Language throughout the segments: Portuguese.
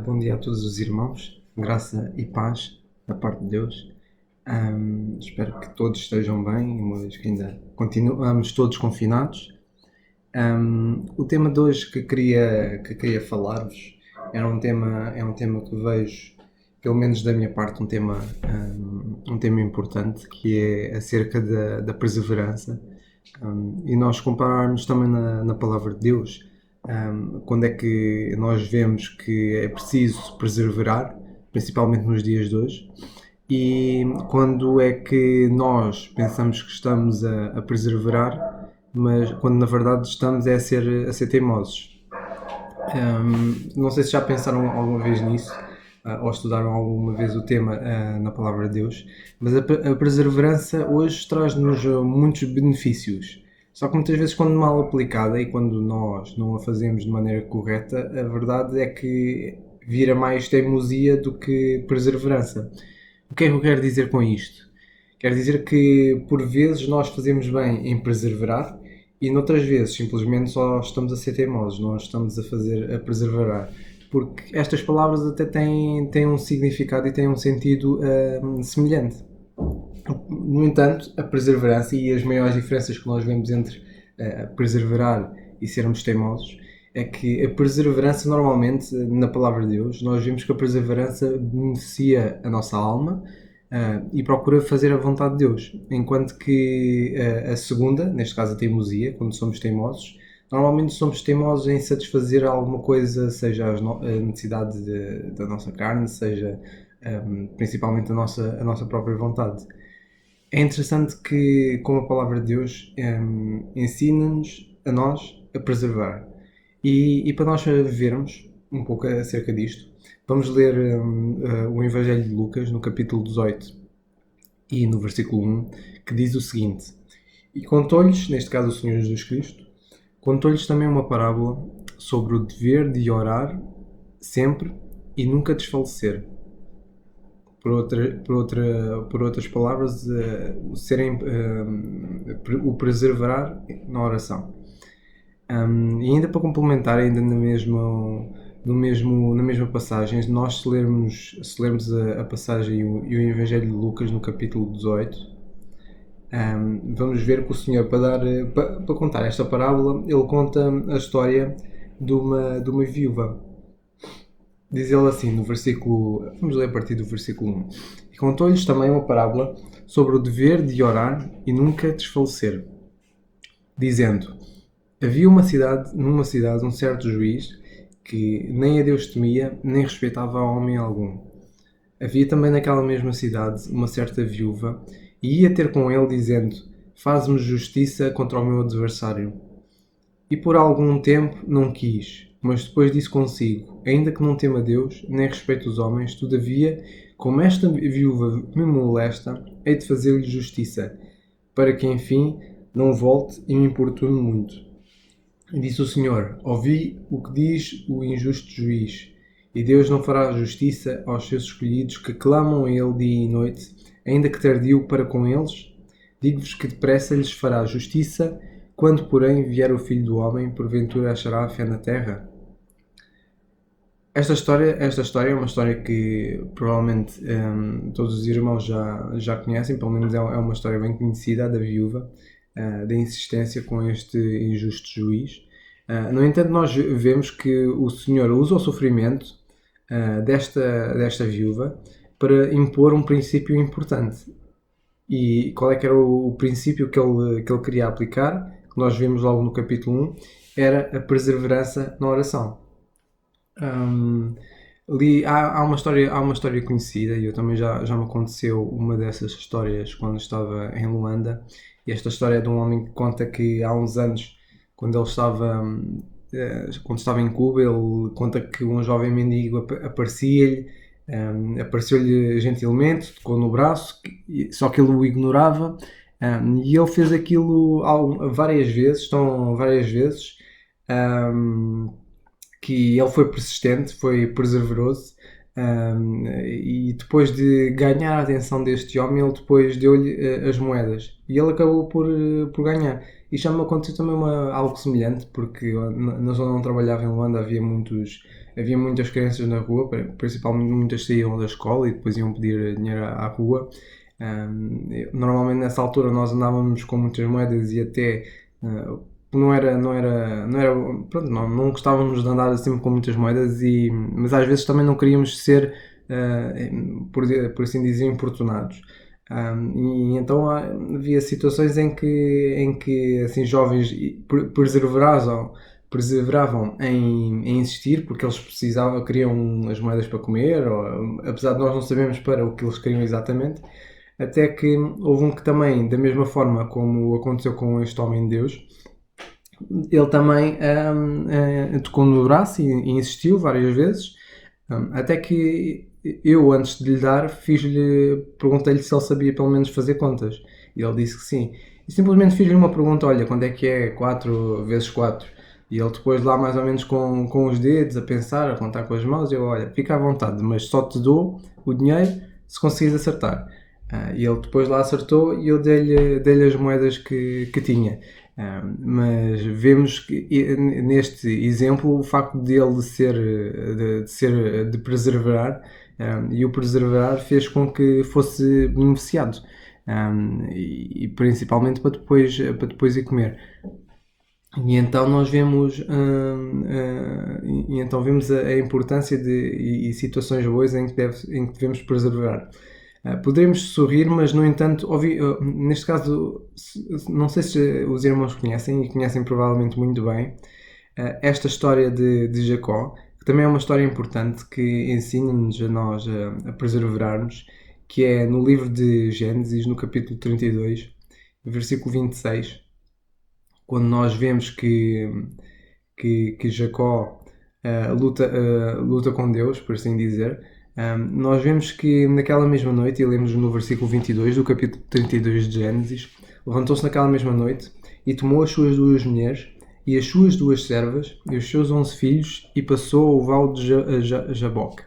Bom dia a todos os irmãos, graça e paz da parte de Deus. Espero que todos estejam bem, uma vez que ainda continuamos todos confinados. O tema de hoje que queria falar-vos é um tema que vejo, pelo menos da minha parte, um tema importante, que é acerca da perseverança. E nós compararmos também na palavra de Deus, quando é que nós vemos que é preciso perseverar, principalmente nos dias de hoje, e quando é que nós pensamos que estamos a perseverar, mas quando na verdade estamos a ser teimosos. Não sei se já pensaram alguma vez nisso, ou estudaram alguma vez o tema na palavra de Deus, mas a perseverança hoje traz-nos muitos benefícios. Só que muitas vezes, quando mal aplicada e quando nós não a fazemos de maneira correta, a verdade é que vira mais teimosia do que perseverança. O que é que eu quero dizer com isto? Quero dizer que por vezes nós fazemos bem em perseverar e noutras vezes simplesmente só estamos a ser teimosos, não estamos a perseverar. Porque estas palavras até têm um significado e têm um sentido semelhante. No entanto, a perseverança e as maiores diferenças que nós vemos entre perseverar e sermos teimosos é que a perseverança, normalmente, na palavra de Deus, nós vemos que a perseverança beneficia a nossa alma e procura fazer a vontade de Deus. Enquanto que a segunda, neste caso a teimosia, quando somos teimosos, normalmente somos teimosos em satisfazer alguma coisa, seja a necessidade da nossa carne, seja principalmente a nossa própria vontade. É interessante que, como a palavra de Deus, ensina-nos a nós a perseverar. E para nós vermos um pouco acerca disto, vamos ler o Evangelho de Lucas, no capítulo 18 e no versículo 1, que diz o seguinte: E contou-lhes, neste caso o Senhor Jesus Cristo, contou-lhes também uma parábola sobre o dever de orar sempre e nunca desfalecer. Por outras palavras, o perseverar na oração. E ainda para complementar, ainda na mesma passagem, nós se lermos a passagem e o Evangelho de Lucas no capítulo 18, vamos ver que o Senhor, para contar esta parábola, ele conta a história de uma viúva. Diz ele assim no versículo, vamos ler a partir do versículo 1. E contou-lhes também uma parábola sobre o dever de orar e nunca desfalecer, dizendo: Havia numa cidade um certo juiz que nem a Deus temia, nem respeitava a homem algum. Havia também naquela mesma cidade uma certa viúva, e ia ter com ele, dizendo: Faz-me justiça contra o meu adversário. E por algum tempo não quis, mas depois disse consigo: Ainda que não tema Deus, nem respeite os homens, todavia, como esta viúva me molesta, hei de fazer-lhe justiça, para que, enfim, não volte e me importune muito. E disse o Senhor: Ouvi o que diz o injusto juiz, e Deus não fará justiça aos seus escolhidos que clamam a Ele dia e noite, ainda que tardio para com eles? Digo-vos que depressa lhes fará justiça. Quando, porém, vier o Filho do Homem, porventura achará fé na terra? Esta história é uma história que provavelmente todos os irmãos já conhecem, pelo menos é uma história bem conhecida, a da viúva, da insistência com este injusto juiz. No entanto, nós vemos que o Senhor usa o sofrimento desta viúva para impor um princípio importante. E qual é que era o princípio que ele queria aplicar? Que nós vemos logo no capítulo 1, era a perseverança na oração. Ali há uma história conhecida, e eu também já me aconteceu uma dessas histórias quando estava em Luanda. E esta história é de um homem que conta que há uns anos, quando estava em Cuba, ele conta que um jovem mendigo apareceu-lhe gentilmente, tocou no braço, só que ele o ignorava, e ele fez aquilo várias vezes, que ele foi persistente, foi perseveroso, E depois de ganhar a atenção deste homem, ele depois deu-lhe as moedas. E ele acabou por ganhar. E já me aconteceu também algo semelhante, porque na zona onde trabalhava em Luanda havia muitas crianças na rua, principalmente muitas saíam da escola e depois iam pedir dinheiro à rua. Normalmente nessa altura nós andávamos com muitas moedas e até pronto, não gostávamos de andar assim com muitas moedas, mas às vezes também não queríamos ser, por assim dizer, importunados. E então havia situações em que assim, jovens perseveravam em insistir porque eles queriam as moedas para comer, ou, apesar de nós não sabermos para o que eles queriam exatamente, até que houve um que também, da mesma forma como aconteceu com este homem de Deus, ele também tocou no braço e insistiu várias vezes, até que eu, antes de lhe dar, perguntei-lhe se ele sabia pelo menos fazer contas. E ele disse que sim. E simplesmente fiz-lhe uma pergunta: olha, quando é que é 4 vezes 4? E ele depois lá mais ou menos com os dedos, a pensar, a contar com as mãos, eu, olha, fica à vontade, mas só te dou o dinheiro se conseguires acertar. E ele depois lá acertou e eu dei-lhe as moedas que tinha. Mas vemos que neste exemplo o facto dele de perseverar, e o perseverar fez com que fosse beneficiado, e principalmente para depois ir comer. E então nós vemos, a importância e situações boas em que devemos perseverar. Poderemos sorrir, mas no entanto, neste caso, não sei se os irmãos conhecem, e conhecem provavelmente muito bem, esta história de Jacó, que também é uma história importante que ensina-nos a nós a perseverarmos, que é no livro de Gênesis, no capítulo 32, versículo 26, quando nós vemos que Jacó luta com Deus, por assim dizer. Nós vemos que naquela mesma noite, e lemos no versículo 22 do capítulo 32 de Gênesis, levantou-se naquela mesma noite e tomou as suas 2 mulheres e as suas 2 servas e os seus 11 filhos e passou o vale de Jaboque.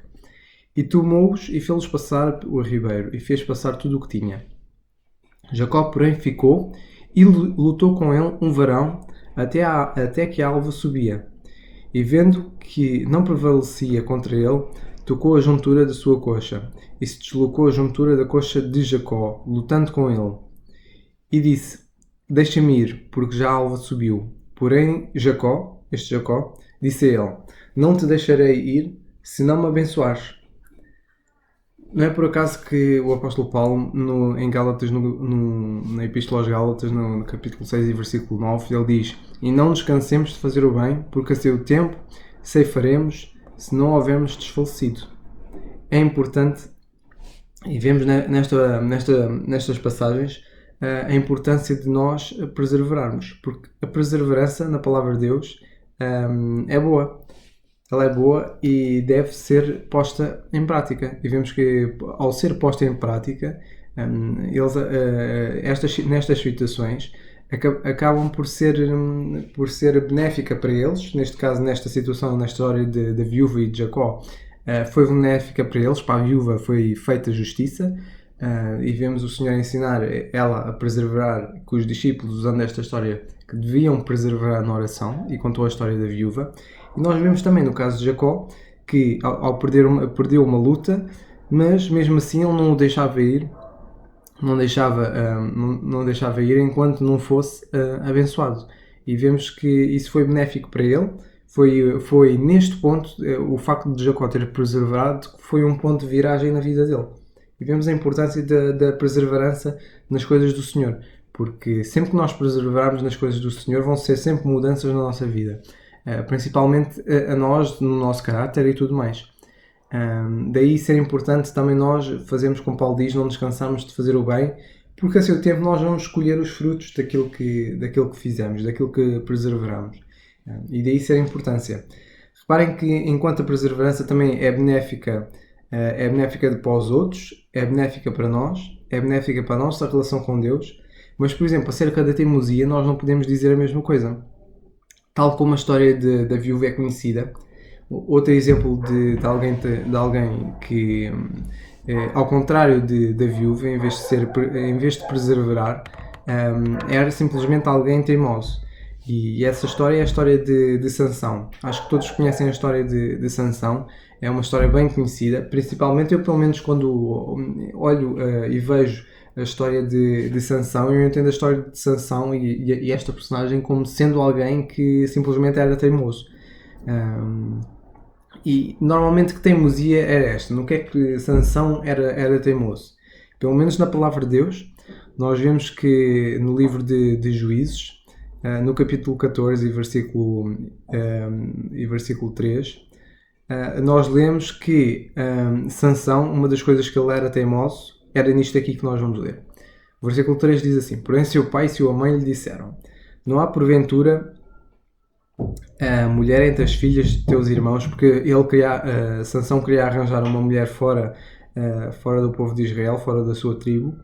E tomou-os e fê-los passar o ribeiro e fez passar tudo o que tinha. Jacó, porém, ficou e lutou com ele um varão até que a alva subia. E vendo que não prevalecia contra ele, tocou a juntura da sua coxa, e se deslocou a juntura da coxa de Jacó, lutando com ele. E disse: Deixa-me ir, porque já a alva subiu. Porém, Jacó, disse a ele: Não te deixarei ir, se não me abençoares. Não é por acaso que o apóstolo Paulo, em Gálatas, na Epístola aos Gálatas, no capítulo 6 e versículo 9, ele diz: E não nos cansemos de fazer o bem, porque a seu tempo ceifaremos, se não houvermos desfalecido. É importante, e vemos nestas passagens, a importância de nós perseverarmos, porque a perseverança na palavra de Deus é boa. Ela é boa e deve ser posta em prática. E vemos que, ao ser posta em prática, nestas situações acabam por ser benéfica para eles. Neste caso, nesta situação, na história da viúva e de Jacó, foi benéfica para eles. Para a viúva foi feita justiça. E vemos o Senhor ensinar ela a perseverar, com os discípulos, usando esta história, que deviam perseverar na oração, e contou a história da viúva. E nós vemos também no caso de Jacó que perdeu uma luta, mas mesmo assim ele não o deixava ir, não deixava ir enquanto não fosse abençoado. E vemos que isso foi benéfico para ele. Foi neste ponto, o facto de Jacó ter perseverado, foi um ponto de viragem na vida dele. E vemos a importância da perseverança nas coisas do Senhor, porque sempre que nós perseverarmos nas coisas do Senhor, vão ser sempre mudanças na nossa vida. Principalmente a nós, no nosso caráter e tudo mais. Daí ser importante também nós fazermos como Paulo diz, não nos cansarmos de fazer o bem, porque a seu tempo nós vamos escolher os frutos daquilo que fizemos, daquilo que perseveramos. E daí ser a importância. Reparem que enquanto a perseverança também é benéfica para os outros, é benéfica para nós, é benéfica para a nossa relação com Deus, mas, por exemplo, acerca da teimosia, nós não podemos dizer a mesma coisa. Tal como a história da viúva é conhecida, Outro exemplo de alguém que, ao contrário da viúva, em vez de perseverar, era simplesmente alguém teimoso. E essa história é a história de Sansão. Acho que todos conhecem a história de Sansão. É uma história bem conhecida. Principalmente eu, pelo menos, quando olho e vejo a história de Sansão, eu entendo a história de Sansão e esta personagem como sendo alguém que simplesmente era teimoso. E normalmente que teimosia era esta? No que é que Sansão era teimoso? Pelo menos na palavra de Deus, nós vemos que no livro de Juízes, no capítulo 14 e versículo 3, nós lemos que Sansão, uma das coisas que ele era teimoso, era nisto aqui que nós vamos ler. O versículo 3 diz assim: Porém seu pai e sua mãe lhe disseram: Não há porventura a mulher entre as filhas de teus irmãos, porque Sansão queria arranjar uma mulher fora do povo de Israel, fora da sua tribo,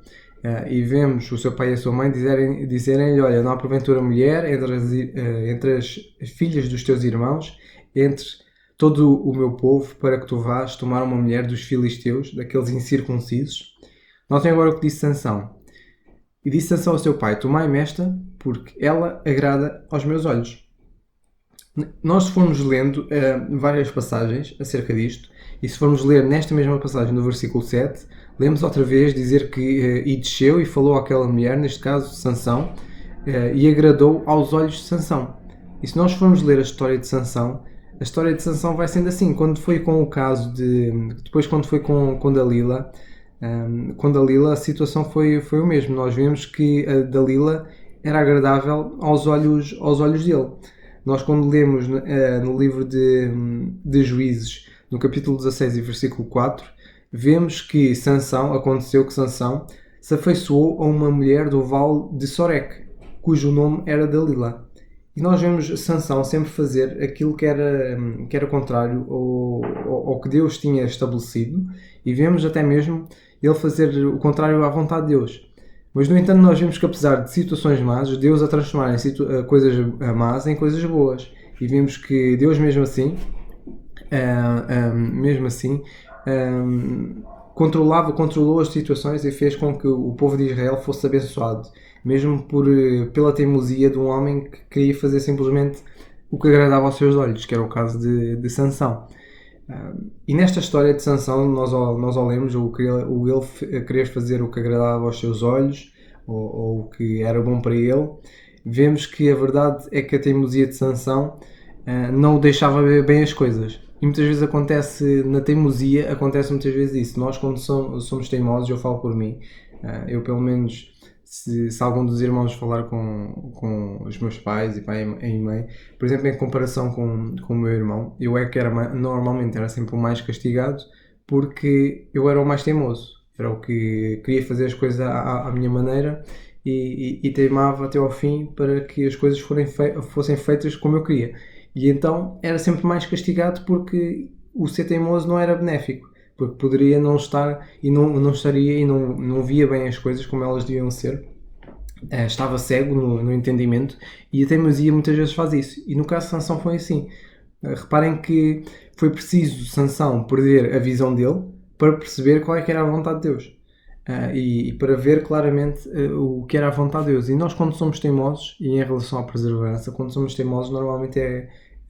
e vemos o seu pai e a sua mãe dizerem-lhe: Olha, não há porventura mulher entre as filhas dos teus irmãos, entre todo o meu povo, para que tu vás tomar uma mulher dos filisteus, daqueles incircuncisos. Notem agora o que disse Sansão. E disse Sansão ao seu pai: Tomai-me esta, porque ela agrada aos meus olhos. Nós, se formos lendo várias passagens acerca disto, e se formos ler nesta mesma passagem no versículo 7, lemos outra vez dizer que e desceu e falou àquela mulher, neste caso Sansão, e agradou aos olhos de Sansão. E se nós formos ler a história de Sansão vai sendo assim. Quando foi com o caso depois quando foi com Dalila, com Dalila a situação foi o mesmo. Nós vemos que a Dalila era agradável aos olhos dele. Nós, quando lemos no livro de Juízes, no capítulo 16 e versículo 4, vemos que aconteceu que Sansão se afeiçoou a uma mulher do vale de Sorek, cujo nome era Dalila. E nós vemos Sansão sempre fazer aquilo que era contrário ao que Deus tinha estabelecido, e vemos até mesmo ele fazer o contrário à vontade de Deus. Mas, no entanto, nós vemos que, apesar de situações más, Deus a transformar coisas más em coisas boas. E vimos que Deus, mesmo assim, controlou as situações e fez com que o povo de Israel fosse abençoado. Mesmo pela teimosia de um homem que queria fazer simplesmente o que agradava aos seus olhos, que era o caso de Sansão. E nesta história de Sansão nós ao lemos ele querer fazer o que agradava aos seus olhos ou o que era bom para ele. Vemos que a verdade é que a teimosia de Sansão não o deixava ver bem as coisas, e muitas vezes acontece muitas vezes isso. Nós, quando somos teimosos, eu falo por mim, eu pelo menos, se algum dos irmãos falar com os meus pais e pai e mãe, por exemplo, em comparação com o meu irmão, eu normalmente era sempre o mais castigado, porque eu era o mais teimoso, era o que queria fazer as coisas à minha maneira e teimava até ao fim para que as coisas fossem feitas como eu queria. E então era sempre mais castigado, porque o ser teimoso não era benéfico, porque poderia não estar e não estaria e não via bem as coisas como elas deviam ser. Estava cego no entendimento, e a teimosia muitas vezes faz isso. E no caso de Sansão foi assim. Reparem que foi preciso Sansão perder a visão dele para perceber qual é que era a vontade de Deus. E para ver claramente o que era a vontade de Deus. E nós, quando somos teimosos, e em relação à perseverança, quando somos teimosos, normalmente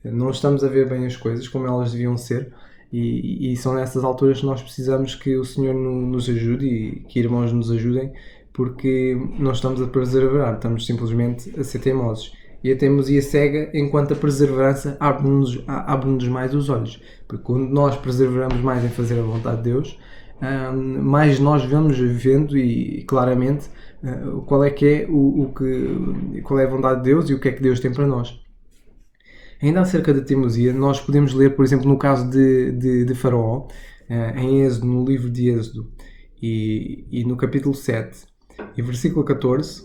não estamos a ver bem as coisas como elas deviam ser, e são nessas alturas que nós precisamos que o Senhor nos ajude e que irmãos nos ajudem, porque não estamos a perseverar, estamos simplesmente a ser teimosos. E a teimosia cega, enquanto a perseverança abre-nos mais os olhos, porque quando nós perseveramos mais em fazer a vontade de Deus, mais nós vamos vendo e claramente qual é que qual é a vontade de Deus e o que é que Deus tem para nós. Ainda acerca da teimosia, nós podemos ler, por exemplo, no caso de Faraó, em Êxodo, no livro de Êxodo, e no capítulo 7 e versículo 14,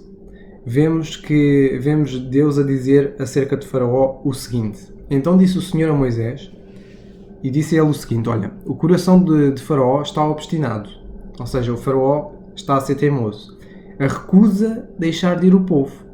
vemos Deus a dizer acerca de Faraó o seguinte: Então disse o Senhor a Moisés, e disse a ele o seguinte: Olha, o coração de Faraó está obstinado, ou seja, o Faraó está a ser teimoso, recusa deixar de ir o povo.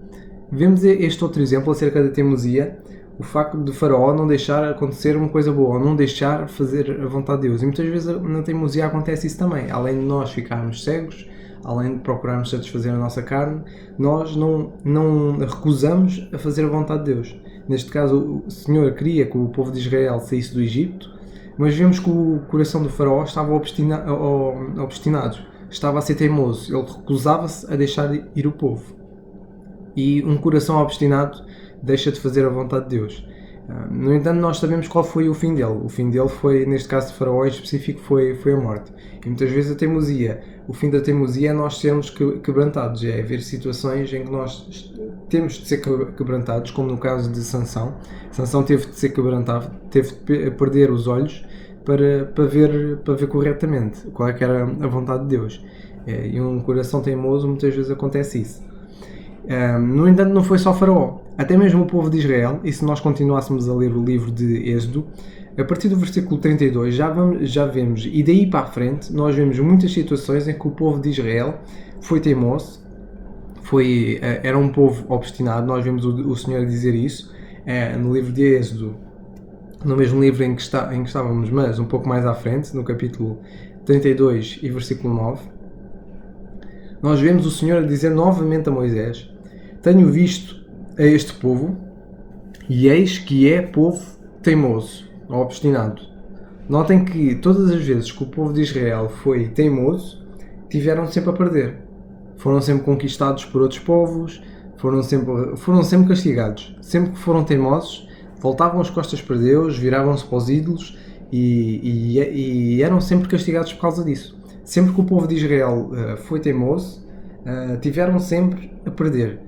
Vemos este outro exemplo acerca da teimosia, o facto de Faraó não deixar acontecer uma coisa boa, ou não deixar fazer a vontade de Deus. E muitas vezes na teimosia acontece isso também. Além de nós ficarmos cegos, além de procurarmos satisfazer a nossa carne, nós não recusamos a fazer a vontade de Deus. Neste caso, o Senhor queria que o povo de Israel saísse do Egito, mas vemos que o coração do Faraó estava obstinado, estava a ser teimoso, ele recusava-se a deixar ir o povo. E um coração obstinado deixa de fazer a vontade de Deus. No entanto, nós sabemos qual foi o fim dele. O fim dele foi, neste caso de Faraó em específico, foi a morte. E muitas vezes a teimosia, o fim da teimosia é nós sermos quebrantados, é haver situações em que nós temos de ser quebrantados, como no caso de Sansão. Sansão teve de ser quebrantado, teve de perder os olhos para ver corretamente qual é que era a vontade de Deus. E um coração teimoso, muitas vezes acontece isso. No entanto, não foi só Faraó, até mesmo o povo de Israel, e se nós continuássemos a ler o livro de Êxodo, a partir do versículo 32 já vemos, e daí para a frente, nós vemos muitas situações em que o povo de Israel foi teimoso, era um povo obstinado. Nós vemos o Senhor dizer isso no livro de Êxodo, no mesmo livro em que estávamos, mas um pouco mais à frente, no capítulo 32 e versículo 9. Nós vemos o Senhor dizer novamente a Moisés: tenho visto a este povo, e eis que é povo teimoso, ou obstinado. Notem que todas as vezes que o povo de Israel foi teimoso, tiveram sempre a perder. Foram sempre conquistados por outros povos, foram sempre castigados. Sempre que foram teimosos, voltavam as costas para Deus, viravam-se para os ídolos e eram sempre castigados por causa disso. Sempre que o povo de Israel foi teimoso, tiveram sempre a perder.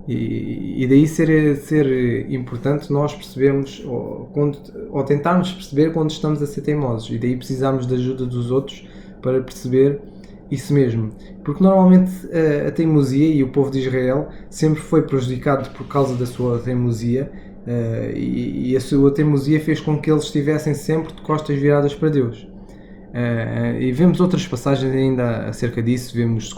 E daí ser importante nós percebermos, ou tentarmos perceber quando estamos a ser teimosos. E daí precisamos da ajuda dos outros para perceber isso mesmo. Porque normalmente a teimosia, e o povo de Israel sempre foi prejudicado por causa da sua teimosia, e a sua teimosia fez com que eles estivessem sempre de costas viradas para Deus. E vemos outras passagens ainda acerca disso. Vemos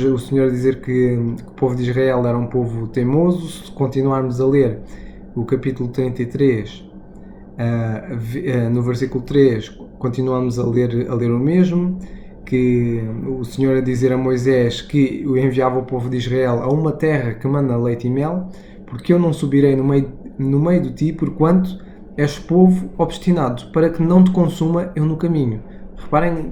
o Senhor dizer que o povo de Israel era um povo teimoso. Se continuarmos a ler o capítulo 33, no versículo 3, continuamos a ler o mesmo, que o Senhor a dizer a Moisés que enviava o povo de Israel a uma terra que mana leite e mel, porque eu não subirei no meio de ti, porquanto és povo obstinado, para que não te consuma eu no caminho. Reparem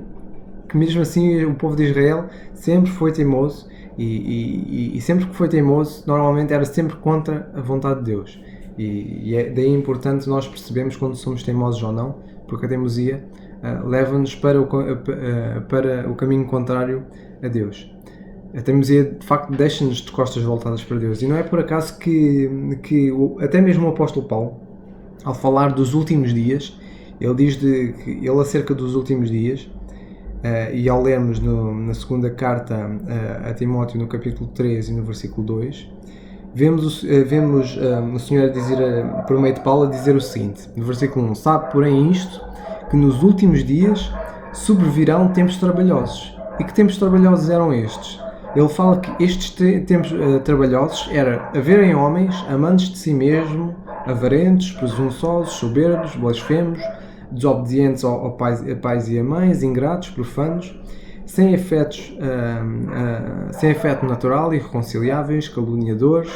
que mesmo assim o povo de Israel sempre foi teimoso, e sempre que foi teimoso, normalmente era sempre contra a vontade de Deus. E é daí importante nós percebermos quando somos teimosos ou não, porque a teimosia leva-nos para o caminho contrário a Deus. A teimosia de facto deixa-nos de costas voltadas para Deus. E não é por acaso que até mesmo o apóstolo Paulo, ao falar dos últimos dias, ele diz ele acerca dos últimos dias, e ao lermos na segunda carta a Timóteo, no capítulo 3 e no versículo 2, vemos o Senhor dizer, por meio de Paulo, a dizer o seguinte, no versículo 1: sabe, porém, isto, que nos últimos dias sobrevirão tempos trabalhosos. E que tempos trabalhosos eram estes? Ele fala que estes tempos trabalhosos era haverem homens amantes de si mesmo, avarentos, presunçosos, soberbos, blasfemos, desobedientes a pais e a mães, ingratos, profanos, sem afeto natural, irreconciliáveis, caluniadores,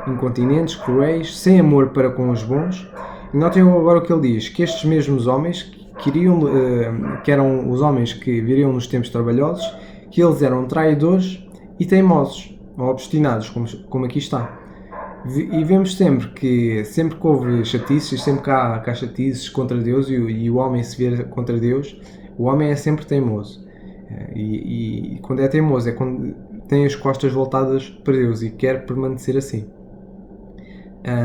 incontinentes, cruéis, sem amor para com os bons. E notem agora o que ele diz, que estes mesmos homens, que eram os homens que viriam nos tempos trabalhosos, que eles eram traidores e teimosos, ou obstinados, como aqui está. E vemos sempre que houve chatices, sempre que há chatices contra Deus, e o homem se vira contra Deus, o homem é sempre teimoso. E quando é teimoso é quando tem as costas voltadas para Deus e quer permanecer assim.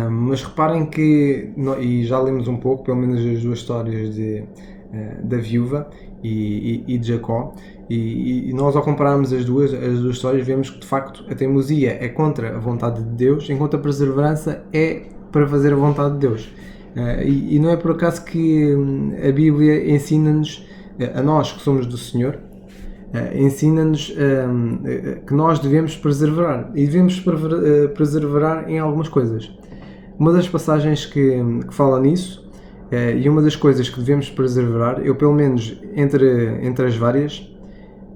Mas reparem que, e já lemos um pouco, pelo menos as duas histórias da viúva e de Jacó, e nós, ao compararmos as duas histórias, vemos que de facto a teimosia é contra a vontade de Deus, enquanto a perseverança é para fazer a vontade de Deus. E não é por acaso que a Bíblia ensina-nos, a nós que somos do Senhor, ensina-nos que nós devemos perseverar, e devemos perseverar em algumas coisas. Uma das passagens que fala nisso, e uma das coisas que devemos preservar, eu pelo menos entre as várias,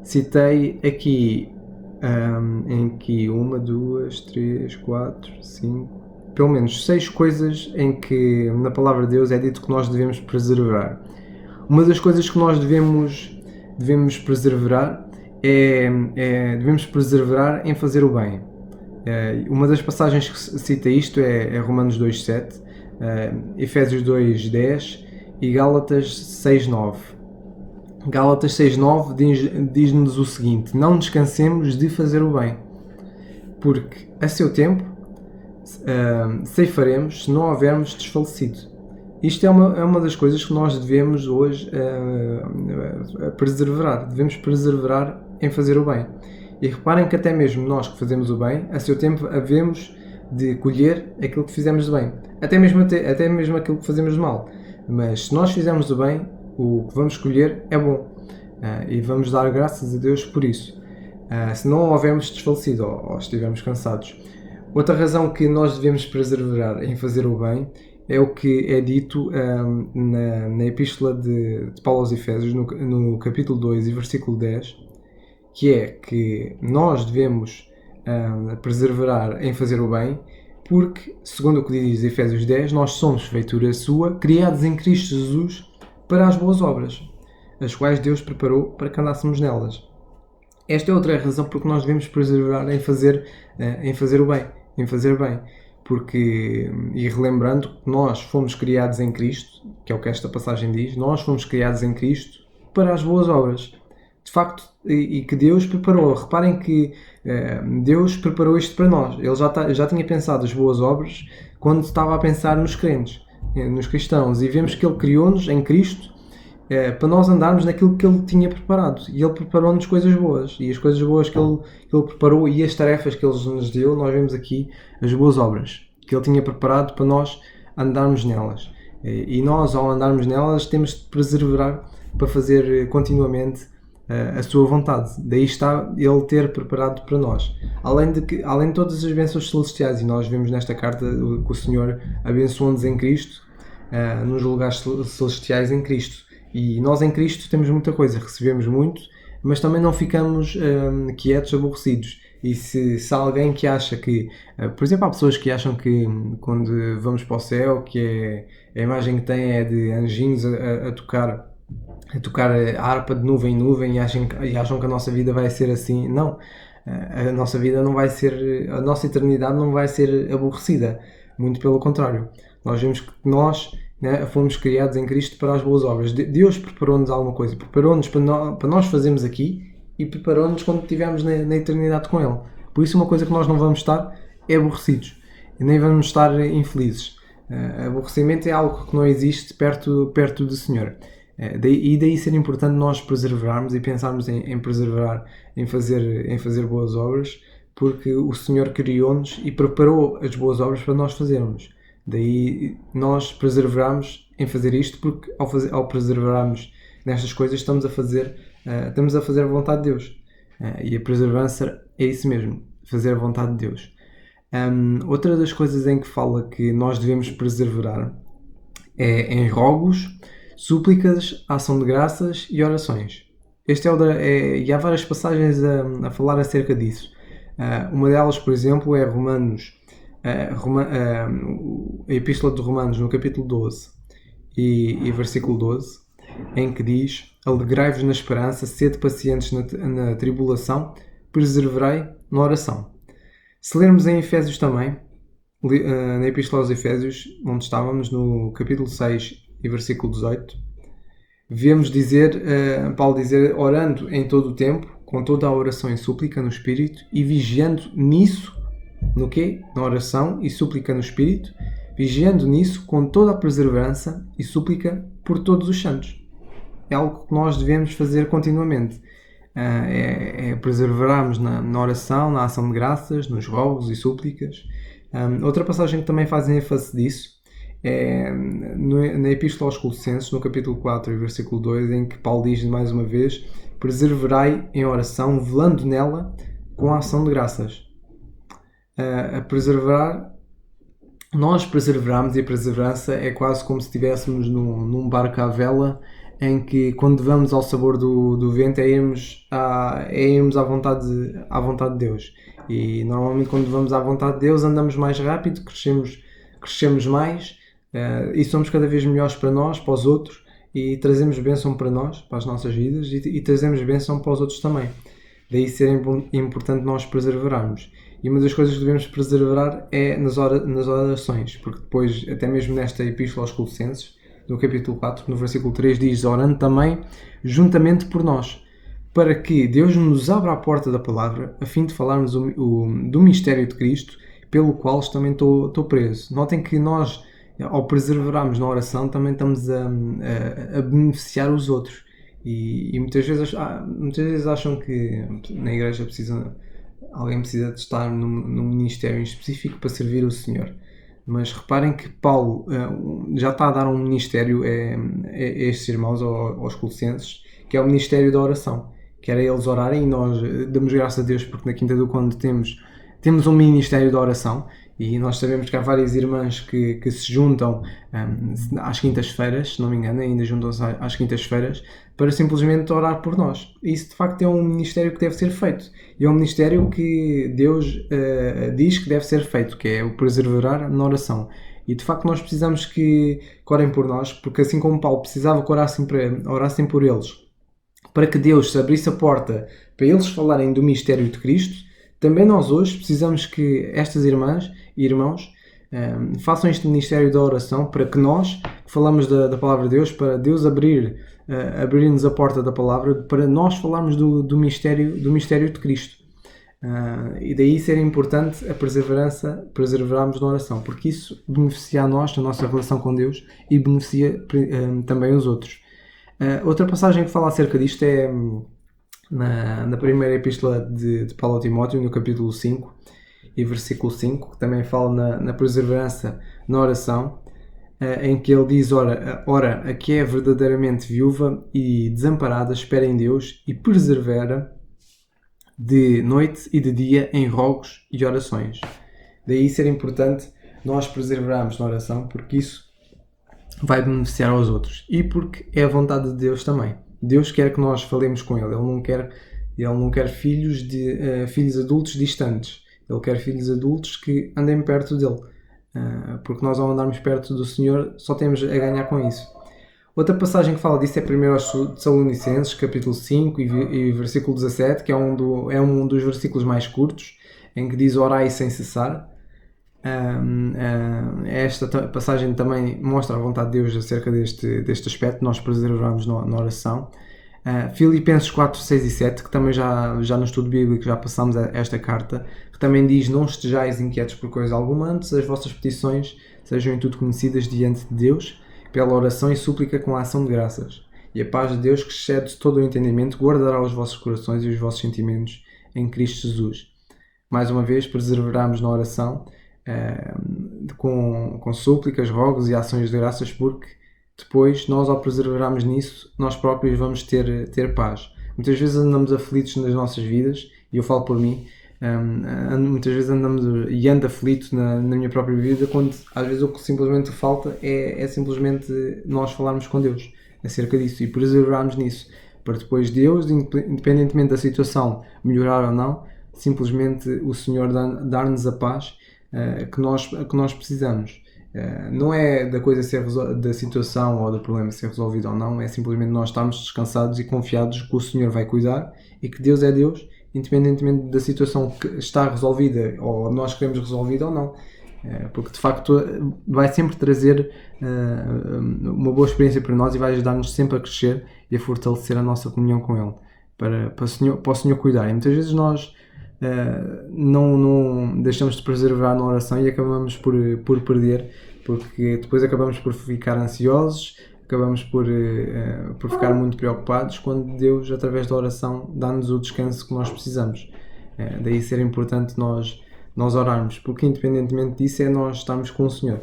citei aqui em que 1, 2, 3, 4, 5, pelo menos 6 coisas em que na palavra de Deus é dito que nós devemos preservar. Uma das coisas que nós devemos preservar devemos preservar em fazer o bem. Uma das passagens que cita isto é Romanos 2,7, Efésios 2,10 e Gálatas 6,9. Gálatas 6,9 diz-nos o seguinte: não descansemos de fazer o bem, porque a seu tempo ceifaremos se não houvermos desfalecido. Isto é uma das coisas que nós devemos hoje preservar. Devemos preservar em fazer o bem. E reparem que até mesmo nós que fazemos o bem, a seu tempo havemos de colher aquilo que fizemos de bem. Até mesmo aquilo que fazemos de mal. Mas se nós fizermos o bem, o que vamos colher é bom. E vamos dar graças a Deus por isso. Se não houvermos desfalecido ou estivermos cansados. Outra razão que nós devemos preservar em fazer o bem é o que é dito na Epístola de Paulo aos Efésios, no capítulo 2 e versículo 10, que é que nós devemos preservar em fazer o bem, porque, segundo o que diz Efésios 10, nós somos feitura sua, criados em Cristo Jesus para as boas obras, as quais Deus preparou para que andássemos nelas. Esta é outra razão porque nós devemos preservar em fazer o bem, em fazer bem. Porque, e relembrando, nós fomos criados em Cristo, que é o que esta passagem diz, nós fomos criados em Cristo para as boas obras. De facto, e que Deus preparou. Reparem que Deus preparou isto para nós. Ele já tinha pensado as boas obras quando estava a pensar nos crentes, nos cristãos. E vemos que Ele criou-nos em Cristo para nós andarmos naquilo que Ele tinha preparado. E Ele preparou-nos coisas boas. E as coisas boas que Ele preparou e as tarefas que Ele nos deu, nós vemos aqui as boas obras que Ele tinha preparado para nós andarmos nelas. E nós, ao andarmos nelas, temos de perseverar para fazer continuamente a sua vontade. Daí está Ele ter preparado para nós. Além de todas as bênçãos celestiais, e nós vemos nesta carta que o Senhor abençoou-nos em Cristo, nos lugares celestiais em Cristo. E nós em Cristo temos muita coisa, recebemos muito, mas também não ficamos quietos, aborrecidos. E se alguém que acha que, por exemplo, há pessoas que acham que quando vamos para o céu, que a imagem que têm é de anjinhos a tocar a harpa de nuvem em nuvem e acham que a nossa vida vai ser assim. Não, a nossa vida não vai ser, a nossa eternidade não vai ser aborrecida, muito pelo contrário. Nós vemos que nós fomos criados em Cristo para as boas obras. Deus preparou-nos alguma coisa, preparou-nos para nós fazermos aqui e preparou-nos quando estivermos na eternidade com Ele. Por isso, uma coisa que nós não vamos estar é aborrecidos, e nem vamos estar infelizes. Aborrecimento é algo que não existe perto do Senhor. Daí ser importante nós preservarmos e pensarmos em preservar, em fazer boas obras, porque o Senhor criou-nos e preparou as boas obras para nós fazermos. Daí nós preservarmos em fazer isto, porque ao preservarmos nestas coisas estamos a fazer a vontade de Deus. E a perseverança é isso mesmo, fazer a vontade de Deus. Outra das coisas em que fala que nós devemos perseverar é em rogos, súplicas, ação de graças e orações. E há várias passagens a falar acerca disso. Uma delas, por exemplo, é a Epístola de Romanos, no capítulo 12 e versículo 12, em que diz: alegrai-vos na esperança, sede pacientes na tribulação, perseverai na oração. Se lermos em Efésios também, na Epístola aos Efésios, onde estávamos, no capítulo 6 e versículo 18, vemos Paulo dizer: orando em todo o tempo, com toda a oração e súplica no Espírito, e vigiando nisso, no quê? Na oração e súplica no Espírito, vigiando nisso com toda a perseverança e súplica por todos os santos. É algo que nós devemos fazer continuamente. Perseverarmos na oração, na ação de graças, nos rogos e súplicas. Outra passagem que também faz ênfase disso é na Epístola aos Colossenses, no capítulo 4 e versículo 2, em que Paulo diz mais uma vez: perseverai em oração, velando nela com a ação de graças. A perseverar nós perseveramos, e a perseverança é quase como se estivéssemos num barco à vela, em que quando vamos ao sabor do vento é irmos à vontade de Deus. E normalmente quando vamos à vontade de Deus andamos mais rápido, crescemos mais, e somos cada vez melhores para nós, para os outros, e trazemos bênção para nós, para as nossas vidas, e trazemos bênção para os outros também. Daí ser importante nós perseverarmos. E uma das coisas que devemos perseverar é nas orações, porque depois, até mesmo nesta Epístola aos Colossenses, no capítulo 4, no versículo 3, diz: orando também juntamente por nós, para que Deus nos abra a porta da palavra, a fim de falarmos do mistério de Cristo, pelo qual também estou preso. Notem que nós, ao perseverarmos na oração, também estamos a beneficiar os outros. E muitas vezes acham que na igreja alguém precisa de estar num ministério em específico para servir o Senhor. Mas reparem que Paulo já está a dar um ministério a estes irmãos, aos Colossenses, que é o ministério da oração. Que era eles orarem, e nós damos graças a Deus porque na Quinta do Conde temos um ministério da oração, e nós sabemos que há várias irmãs que se juntam às quintas-feiras, se não me engano, ainda juntam-se às quintas-feiras, para simplesmente orar por nós. Isso de facto é um ministério que deve ser feito. E é um ministério que Deus diz que deve ser feito, que é o perseverar na oração. E de facto nós precisamos que orem por nós, porque assim como Paulo precisava que orassem por eles, para que Deus se abrisse a porta para eles falarem do mistério de Cristo, também nós hoje precisamos que estas irmãs e irmãos façam este ministério da oração, para que nós falamos da palavra de Deus, para Deus abrir-nos a porta da palavra, para nós falarmos do mistério de Cristo. E daí ser importante a perseverarmos na oração, porque isso beneficia a nós, a nossa relação com Deus, e beneficia também os outros. Outra passagem que fala acerca disto é na primeira epístola de Paulo a Timóteo, no capítulo 5 e versículo 5, que também fala na perseverança na oração, em que ele diz: ora, a que é verdadeiramente viúva e desamparada espera em Deus e persevera de noite e de dia em rogos e orações. Daí ser importante nós perseverarmos na oração, porque isso vai beneficiar aos outros, e porque é a vontade de Deus também. Deus quer que nós falemos com Ele. Ele não quer filhos adultos distantes. Ele quer filhos adultos que andem perto dele, porque nós, ao andarmos perto do Senhor, só temos a ganhar com isso. Outra passagem que fala disso é 1 Tessalonicenses, capítulo 5 e versículo 17, que é um dos versículos mais curtos, em que diz: orai sem cessar. Esta passagem também mostra a vontade de Deus acerca deste aspecto, nós perseverarmos na oração. Filipenses 4, 6 e 7, que também já no estudo bíblico já passamos esta carta, que também diz: não estejais inquietos por coisa alguma, antes as vossas petições sejam em tudo conhecidas diante de Deus, pela oração e súplica com a ação de graças. E a paz de Deus, que excede todo o entendimento, guardará os vossos corações e os vossos sentimentos em Cristo Jesus. Mais uma vez, perseverarmos na oração, com súplicas, rogos e ações de graças, porque depois nós, ao perseverarmos nisso, nós próprios vamos ter paz. Muitas vezes andamos aflitos nas nossas vidas, e eu falo por mim, muitas vezes ando aflito na minha própria vida, quando às vezes o que simplesmente falta é simplesmente nós falarmos com Deus acerca disso e perseverarmos nisso, para depois Deus, independentemente da situação melhorar ou não, simplesmente o Senhor dar-nos a paz que nós precisamos. Não é da situação ou do problema ser resolvido ou não, é simplesmente nós estarmos descansados e confiados que o Senhor vai cuidar e que Deus é Deus, independentemente da situação que está resolvida ou nós queremos resolvida ou não. Porque de facto vai sempre trazer uma boa experiência para nós e vai ajudar-nos sempre a crescer e a fortalecer a nossa comunhão com Ele, para o Senhor cuidar. E muitas vezes nós não deixamos de perseverar na oração e acabamos por perder, porque depois acabamos por ficar ansiosos, acabamos por ficar muito preocupados, quando Deus, através da oração, dá-nos o descanso que nós precisamos. Daí ser importante nós orarmos, porque independentemente disso é nós estarmos com o Senhor,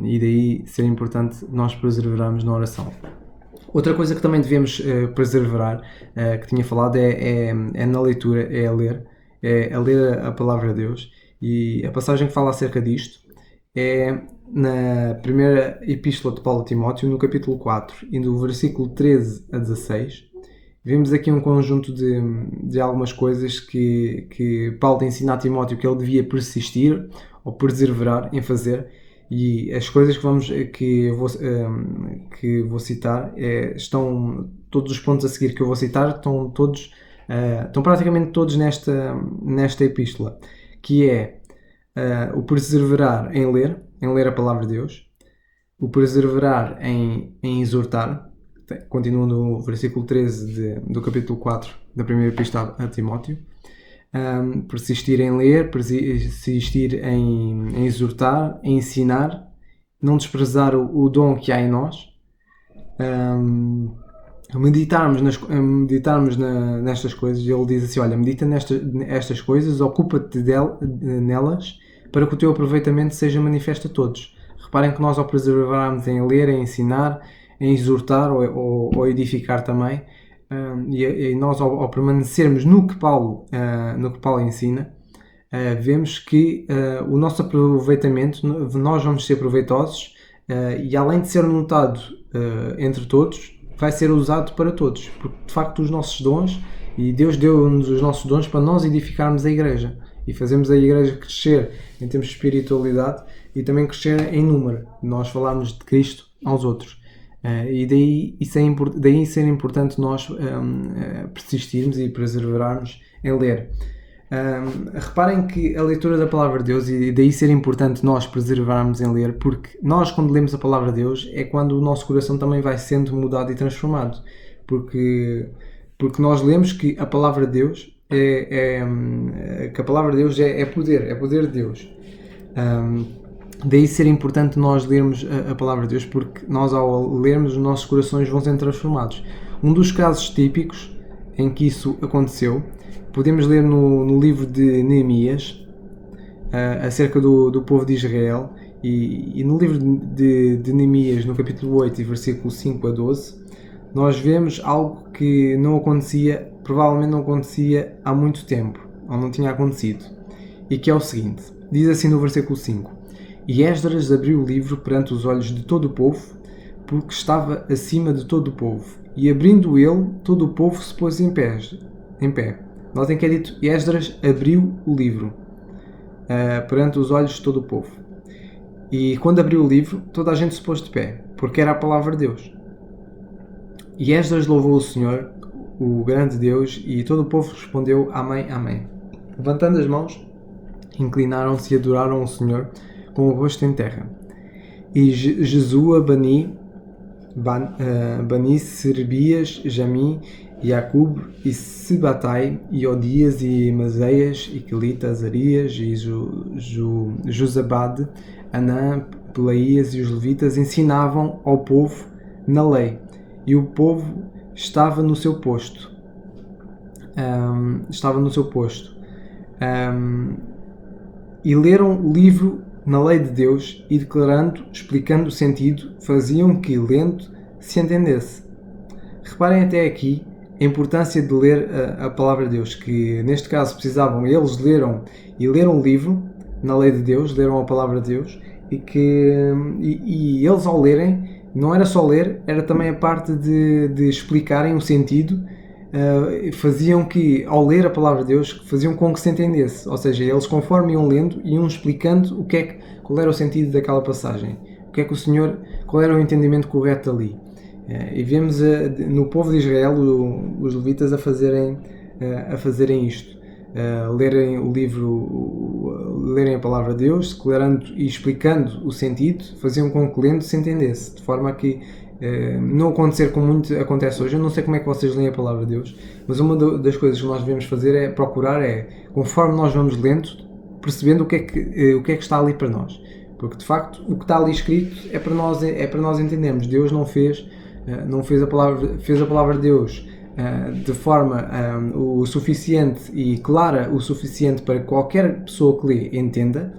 e daí ser importante nós perseverarmos na oração. Outra coisa que também devemos perseverar, que tinha falado, é na leitura, é a ler a palavra de Deus, e a passagem que fala acerca disto é na primeira epístola de Paulo a Timóteo, no capítulo 4 e do versículo 13 a 16. Vemos aqui um conjunto de algumas coisas que Paulo ensina a Timóteo que ele devia persistir ou perseverar em fazer, e as coisas que vou citar estão todos os pontos a seguir que eu vou citar estão praticamente todos nesta epístola, que é o perseverar em ler a palavra de Deus, o perseverar em exortar. Continua no versículo 13 do capítulo 4 da primeira epístola a Timóteo. Persistir em ler, persistir em exortar, em ensinar, não desprezar o dom que há em nós, meditarmos nestas coisas. Ele diz assim: olha, medita nestas coisas, ocupa-te nelas, para que o teu aproveitamento seja manifesto a todos. Reparem que nós, ao perseverarmos em ler, em ensinar, em exortar ou edificar também, e nós ao permanecermos no que Paulo ensina, vemos que o nosso aproveitamento, nós vamos ser proveitosos, e além de ser notado entre todos, vai ser usado para todos, porque de facto os nossos dons, e Deus deu-nos os nossos dons para nós edificarmos a igreja e fazermos a igreja crescer em termos de espiritualidade e também crescer em número, nós falarmos de Cristo aos outros. E daí ser importante nós persistirmos e perseverarmos em ler. Reparem que a leitura da palavra de Deus, e daí ser importante nós perseverarmos em ler, porque nós, quando lemos a palavra de Deus, é quando o nosso coração também vai sendo mudado e transformado, porque nós lemos que a palavra de Deus é poder de Deus. Daí ser importante nós lermos a palavra de Deus, porque nós, ao lermos, os nossos corações vão sendo transformados. Um dos casos típicos em que isso aconteceu, podemos ler no livro de Neemias, acerca do povo de Israel, e no livro de Neemias, no capítulo 8, versículo 5 a 12, nós vemos algo que provavelmente não acontecia há muito tempo, ou não tinha acontecido, e que é o seguinte: diz assim no versículo 5: E Esdras abriu o livro perante os olhos de todo o povo, porque estava acima de todo o povo, e abrindo ele, todo o povo se pôs em pé. Notem que é dito: Esdras abriu o livro perante os olhos de todo o povo. E quando abriu o livro, toda a gente se pôs de pé, porque era a palavra de Deus. E Esdras louvou o Senhor, o grande Deus, e todo o povo respondeu: Amém, Amém. Levantando as mãos, inclinaram-se e adoraram o Senhor com o rosto em terra. E Jesua, Bani, Serbias, Jami, Jacub, e Sebatai, e Odias, e Mazeias, e Quelita, Azarias, e Josabade, Anã, Pelaías e os levitas ensinavam ao povo na lei, e o povo estava no seu posto. E leram o livro na lei de Deus, e declarando, explicando o sentido, faziam que, lendo, se entendesse. Reparem até aqui a importância de ler a palavra de Deus, que neste caso eles leram o livro na lei de Deus, leram a palavra de Deus, e eles, ao lerem, não era só ler, era também a parte de explicarem o sentido. Faziam que, ao ler a palavra de Deus, faziam com que se entendesse, ou seja, eles, conforme iam lendo, iam explicando qual era o sentido daquela passagem, qual era o entendimento correto ali. E vemos no povo de Israel os levitas a fazerem isto, lerem o livro, lerem a palavra de Deus, declarando e explicando o sentido, faziam com que, lendo, se entendesse, de forma a que não acontecer como muito acontece hoje. Eu não sei como é que vocês leem a palavra de Deus, mas uma das coisas que nós devemos fazer conforme nós vamos lendo, percebendo o que é que está ali para nós, porque de facto o que está ali escrito é para nós entendermos. Deus fez a palavra de Deus de forma o suficiente e clara o suficiente para que qualquer pessoa que lê entenda,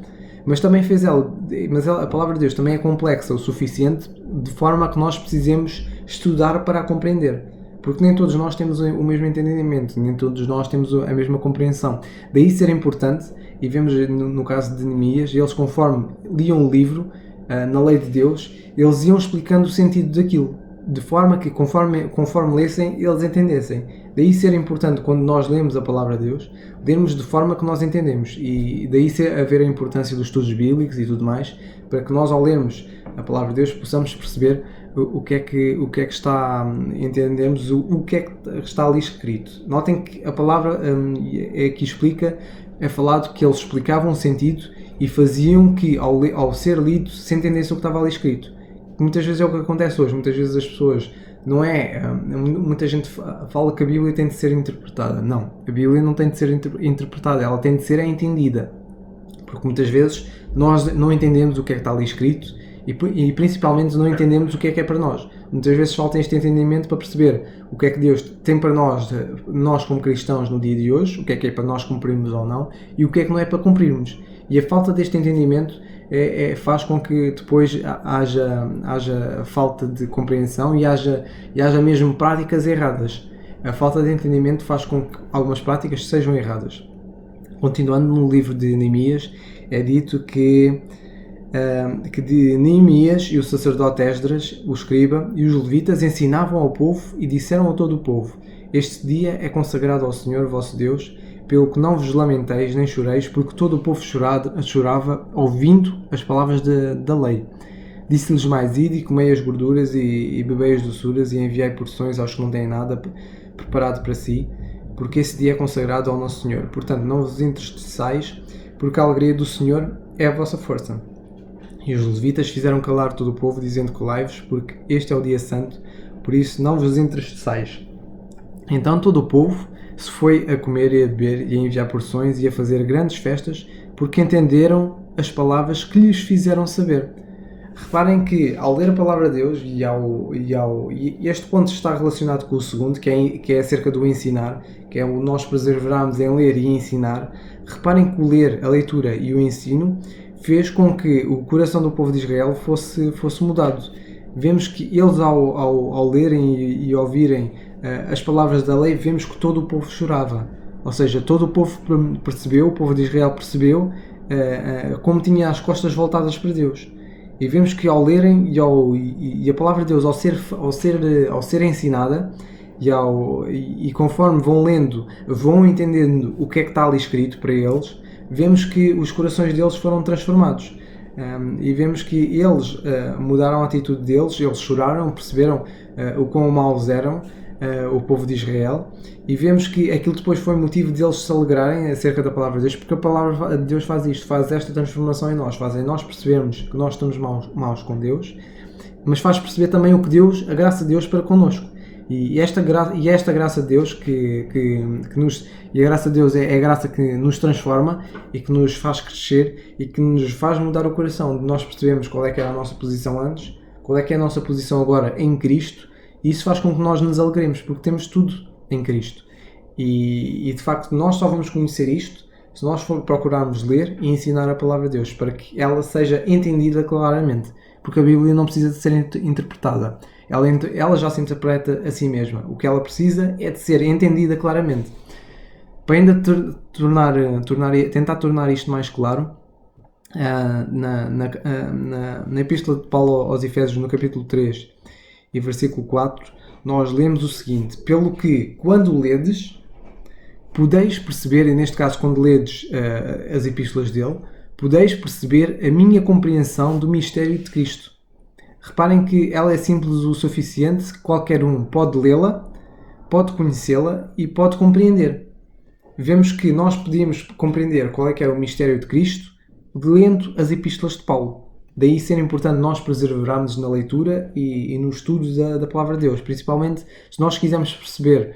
mas também a palavra de Deus também é complexa o suficiente de forma a que nós precisemos estudar para a compreender, porque nem todos nós temos o mesmo entendimento, nem todos nós temos a mesma compreensão. Daí ser importante e vemos no caso de Neemias, eles conforme liam o livro, na lei de Deus, eles iam explicando o sentido daquilo, de forma que conforme lessem, eles entendessem. Daí ser importante, quando nós lemos a palavra de Deus, lermos de forma que nós entendemos, e daí haver a importância dos estudos bíblicos e tudo mais, para que nós, ao lermos a palavra de Deus, possamos perceber o que é que está, entendemos o que é que está ali escrito. Notem que a palavra que explica, é falado que eles explicavam o sentido e faziam que, ao ser lido, se entendesse o que estava ali escrito. Muitas vezes é o que acontece hoje. Muitas vezes as pessoas, muita gente fala que a Bíblia tem de ser interpretada. Não, a Bíblia não tem de ser interpretada, ela tem de ser entendida, porque muitas vezes nós não entendemos o que é que está ali escrito e principalmente não entendemos o que é para nós. Muitas vezes falta este entendimento para perceber o que é que Deus tem para nós como cristãos no dia de hoje, o que é para nós cumprirmos ou não, e o que é que não é para cumprirmos. E a falta deste entendimento faz com que depois haja falta de compreensão e haja mesmo práticas erradas. A falta de entendimento faz com que algumas práticas sejam erradas. Continuando no livro de Neemias, é dito que de Neemias e o sacerdote Esdras, o escriba, e os levitas ensinavam ao povo e disseram a todo o povo: este dia é consagrado ao Senhor vosso Deus, pelo que não vos lamenteis nem choreis, porque todo o povo chorava ouvindo as palavras da lei. Disse-lhes mais: ide e comei as gorduras e bebei as doçuras e enviai porções aos que não têm nada preparado para si, porque esse dia é consagrado ao nosso Senhor. Portanto, não vos entristeçais, porque a alegria do Senhor é a vossa força. E os levitas fizeram calar todo o povo, dizendo: calai-vos, porque este é o dia santo, por isso não vos entristeçais. Então todo o povo se foi a comer e a beber e a enviar porções e a fazer grandes festas, porque entenderam as palavras que lhes fizeram saber. Reparem que, ao ler a palavra de Deus, e este ponto está relacionado com o segundo, que é acerca do ensinar, que é o nós perseverarmos em ler e ensinar. Reparem que o ler, a leitura e o ensino fez com que o coração do povo de Israel fosse mudado. Vemos que eles, ao lerem e ouvirem as palavras da lei, vemos que todo o povo chorava. Ou seja, todo o povo percebeu, o povo de Israel percebeu como tinha as costas voltadas para Deus. E vemos que ao lerem e a palavra de Deus ao ser ensinada e conforme vão lendo, vão entendendo o que é que está ali escrito para eles, vemos que os corações deles foram transformados. E vemos que eles mudaram a atitude deles, eles choraram, perceberam o quão maus eram, o povo de Israel, e vemos que aquilo depois foi motivo de eles se alegrarem acerca da palavra de Deus, porque a palavra de Deus faz isto, faz esta transformação em nós, faz em nós percebermos que nós estamos maus com Deus, mas faz perceber também o que Deus, a graça de Deus para connosco. E esta graça de Deus e a graça de Deus é a graça que nos transforma e que nos faz crescer e que nos faz mudar o coração, de nós percebemos qual é que era a nossa posição antes, qual é que é a nossa posição agora em Cristo, e isso faz com que nós nos alegremos, porque temos tudo em Cristo. E de facto nós só vamos conhecer isto se nós procurarmos ler e ensinar a palavra de Deus, para que ela seja entendida claramente, porque a Bíblia não precisa de ser interpretada. Ela já se interpreta a si mesma. O que ela precisa é de ser entendida claramente. Para ainda tentar tornar isto mais claro, na Epístola de Paulo aos Efésios, no capítulo 3 e versículo 4, nós lemos o seguinte: pelo que, quando ledes, podeis perceber, e neste caso quando ledes as epístolas dele, podeis perceber a minha compreensão do mistério de Cristo. Reparem que ela é simples o suficiente que qualquer um pode lê-la, pode conhecê-la e pode compreender. Vemos que nós podíamos compreender qual é que é o mistério de Cristo lendo as epístolas de Paulo. Daí ser importante nós perseverarmos na leitura e no estudo da palavra de Deus, principalmente se nós quisermos perceber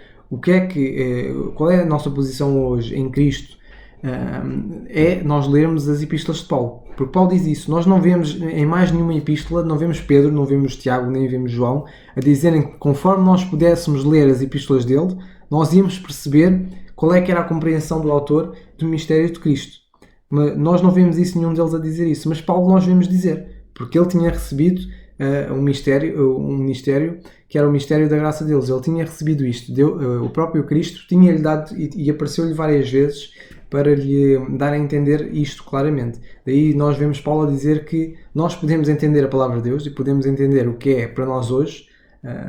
qual é a nossa posição hoje em Cristo, nós lermos as epístolas de Paulo. Porque Paulo diz isso, nós não vemos em mais nenhuma epístola, não vemos Pedro, não vemos Tiago, nem vemos João, a dizerem que conforme nós pudéssemos ler as epístolas dele, nós íamos perceber qual é que era a compreensão do autor do mistério de Cristo. Mas nós não vemos isso, nenhum deles a dizer isso, mas Paulo nós vemos dizer, porque ele tinha recebido um mistério que era o mistério da graça deles. Ele tinha recebido isto, o próprio Cristo tinha-lhe dado e apareceu-lhe várias vezes para lhe dar a entender isto claramente. Daí nós vemos Paulo a dizer que nós podemos entender a palavra de Deus e podemos entender o que é para nós hoje,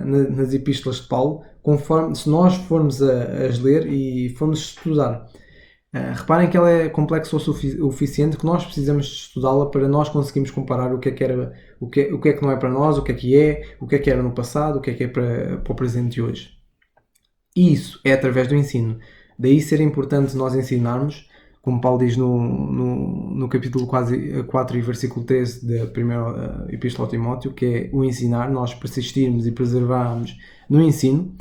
nas epístolas de Paulo, conforme se nós formos a ler e formos estudar. Reparem que ela é complexa o suficiente que nós precisamos de estudá-la para nós conseguirmos comparar o que é que não é para nós, o que é que era no passado, o que é para o presente de hoje. E isso é através do ensino. Daí ser importante nós ensinarmos, como Paulo diz no capítulo 4 e versículo 13 da primeira epístola ao Timóteo, que é o ensinar, nós persistirmos e preservarmos no ensino.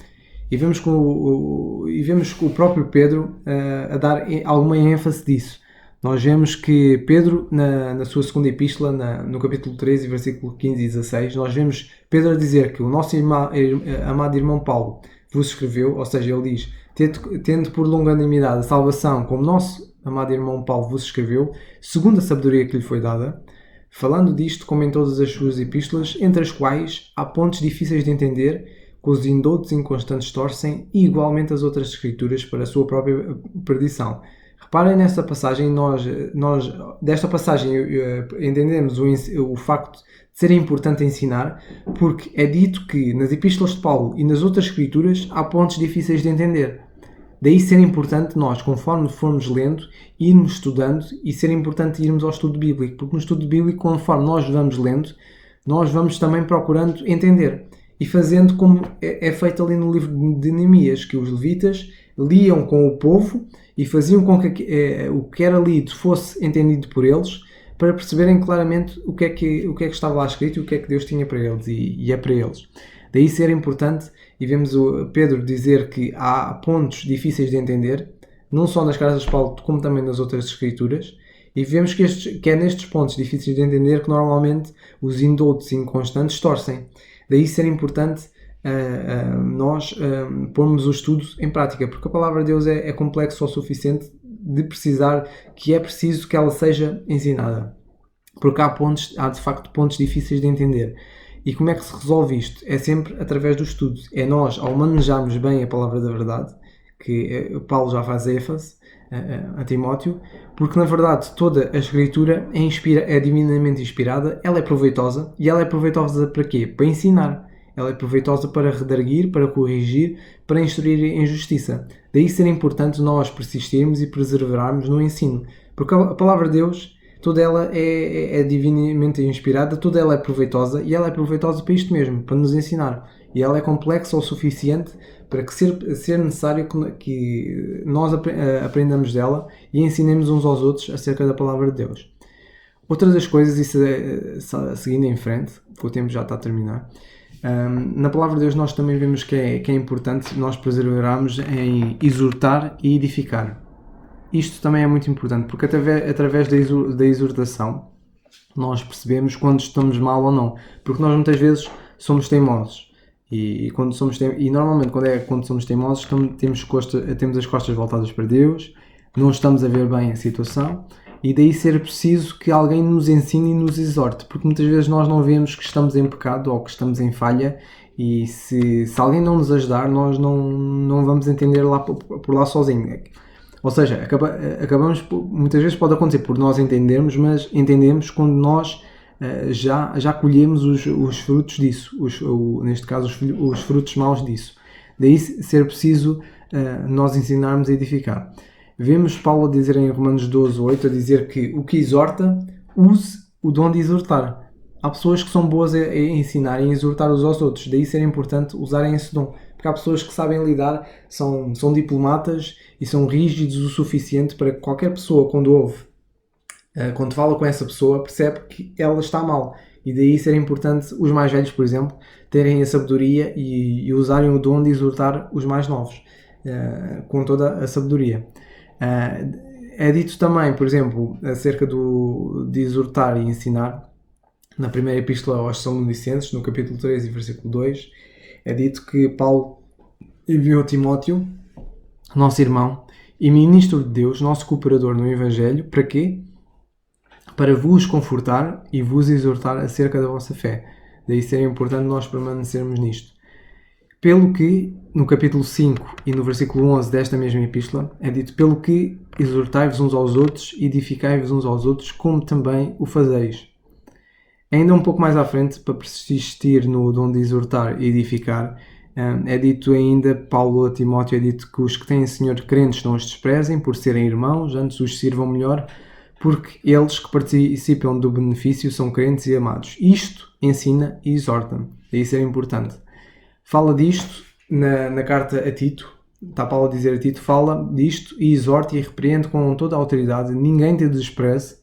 E vemos que o próprio Pedro a dar alguma ênfase disso. Nós vemos que Pedro, na sua segunda epístola, no capítulo 13, versículo 15 e 16, nós vemos Pedro a dizer que o nosso amado irmão Paulo vos escreveu, ou seja, ele diz, tendo por longanimidade a salvação, como nosso amado irmão Paulo vos escreveu, segundo a sabedoria que lhe foi dada, falando disto como em todas as suas epístolas, entre as quais há pontos difíceis de entender, que os indoutos inconstantes torcem, e igualmente as outras escrituras para a sua própria perdição. Reparem nesta passagem, desta passagem entendemos o facto de ser importante ensinar, porque é dito que nas epístolas de Paulo e nas outras escrituras há pontos difíceis de entender. Daí ser importante nós, conforme formos lendo, irmos estudando, e ser importante irmos ao estudo bíblico, porque no estudo bíblico, conforme nós vamos lendo, nós vamos também procurando entender. E fazendo como é feito ali no livro de Neemias, que os levitas liam com o povo e faziam com que o que era lido fosse entendido por eles, para perceberem claramente o que é que estava lá escrito e o que é que Deus tinha para eles, e é para eles. Daí ser importante, e vemos o Pedro dizer que há pontos difíceis de entender, não só nas cartas de Paulo, como também nas outras escrituras, e vemos que é nestes pontos difíceis de entender que normalmente os indoutos inconstantes torcem. Daí ser importante nós pormos o estudo em prática, porque a palavra de Deus é complexa o suficiente de precisar que é preciso que ela seja ensinada. Porque há de facto pontos difíceis de entender. E como é que se resolve isto? É sempre através do estudo. É nós, ao manejarmos bem a palavra da verdade, que Paulo já faz ênfase a Timóteo, porque na verdade toda a escritura é divinamente inspirada, ela é proveitosa, e ela é proveitosa para quê? Para ensinar. Ela é proveitosa para redarguir, para corrigir, para instruir em justiça. Daí ser importante nós persistirmos e perseverarmos no ensino, porque a palavra de Deus, toda ela é divinamente inspirada, toda ela é proveitosa, e ela é proveitosa para isto mesmo, para nos ensinar. E ela é complexa o suficiente para que ser necessário que nós aprendamos dela e ensinemos uns aos outros acerca da palavra de Deus. Outra das coisas, seguindo em frente, porque o tempo já está a terminar, na palavra de Deus nós também vemos que é importante nós perseverarmos em exortar e edificar. Isto também é muito importante, porque através da exortação nós percebemos quando estamos mal ou não, porque nós muitas vezes somos teimosos. E normalmente quando somos teimosos temos as costas voltadas para Deus, não estamos a ver bem a situação, e daí ser preciso que alguém nos ensine e nos exorte, porque muitas vezes nós não vemos que estamos em pecado ou que estamos em falha, e se alguém não nos ajudar, nós não vamos entender por lá sozinho. Ou seja, acabamos, muitas vezes pode acontecer por nós entendermos, mas entendemos quando nós já colhemos os frutos disso, neste caso os frutos maus disso. Daí ser preciso nós ensinarmos a edificar. Vemos Paulo a dizer em Romanos 12:8, a dizer que o que exorta, use o dom de exortar. Há pessoas que são boas a ensinar e a exortar uns aos outros, daí ser importante usarem esse dom. Porque há pessoas que sabem lidar, são diplomatas e são rígidos o suficiente para que qualquer pessoa, quando fala com essa pessoa, percebe que ela está mal. E daí ser importante os mais velhos, por exemplo, terem a sabedoria e usarem o dom de exortar os mais novos, com toda a sabedoria. É dito também, por exemplo, acerca de exortar e ensinar, na primeira epístola aos Tessalonicenses, no capítulo 13 e versículo 2, é dito que Paulo enviou Timóteo, nosso irmão e ministro de Deus, nosso cooperador no Evangelho, para quê? Para vos confortar e vos exortar acerca da vossa fé. Daí seria importante nós permanecermos nisto. Pelo que, no capítulo 5 e no versículo 11 desta mesma epístola, é dito: pelo que exortai-vos uns aos outros, edificai-vos uns aos outros, como também o fazeis. Ainda um pouco mais à frente, para persistir no dom de exortar e edificar, é dito ainda, Paulo a Timóteo é dito que os que têm Senhor crentes não os desprezem por serem irmãos, antes os sirvam melhor, porque eles que participam do benefício são crentes e amados. Isto ensina e exorta. Daí ser importante. Fala disto na carta a Tito. Está Paulo a dizer a Tito: fala disto e exorta e repreende com toda a autoridade, ninguém te despreze.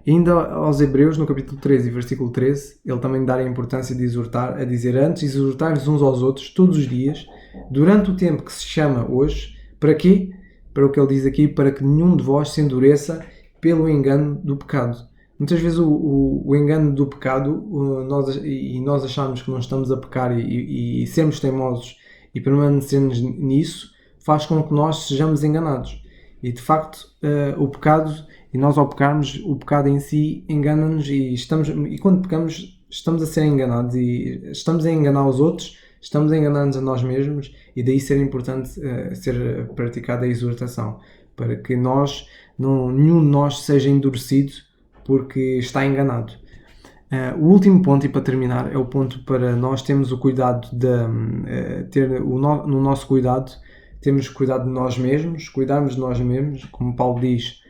Ainda aos Hebreus, no capítulo 13 e versículo 13, ele também dá a importância de exortar, a dizer: antes exortai-vos uns aos outros todos os dias, durante o tempo que se chama hoje. Para quê? Para o que ele diz aqui: para que nenhum de vós se endureça pelo engano do pecado. Muitas vezes o engano do pecado, nós achamos que não estamos a pecar e sermos teimosos e permanecermos nisso, faz com que nós sejamos enganados. E de facto, o pecado, e nós ao pecarmos, o pecado em si engana-nos e quando pecamos estamos a ser enganados e estamos a enganar os outros, estamos a enganar-nos a nós mesmos, e daí ser importante ser praticada a exortação, para que nenhum de nós seja endurecido porque está enganado. O último ponto, e para terminar, é o ponto para nós termos o cuidado no nosso cuidado, temos cuidado de nós mesmos, cuidarmos de nós mesmos, como Paulo diz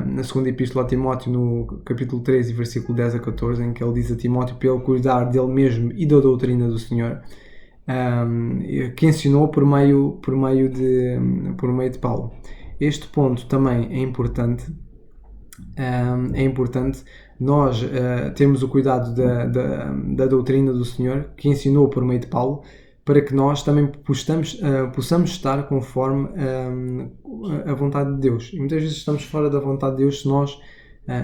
na segunda epístola a Timóteo, no capítulo 13, versículo 10 a 14, em que ele diz a Timóteo para ele cuidar dele mesmo e da doutrina do Senhor, que ensinou por meio de Paulo. Este ponto também é importante. Nós termos o cuidado da doutrina do Senhor, que ensinou por meio de Paulo, para que nós também possamos estar conforme a vontade de Deus. E muitas vezes estamos fora da vontade de Deus se nós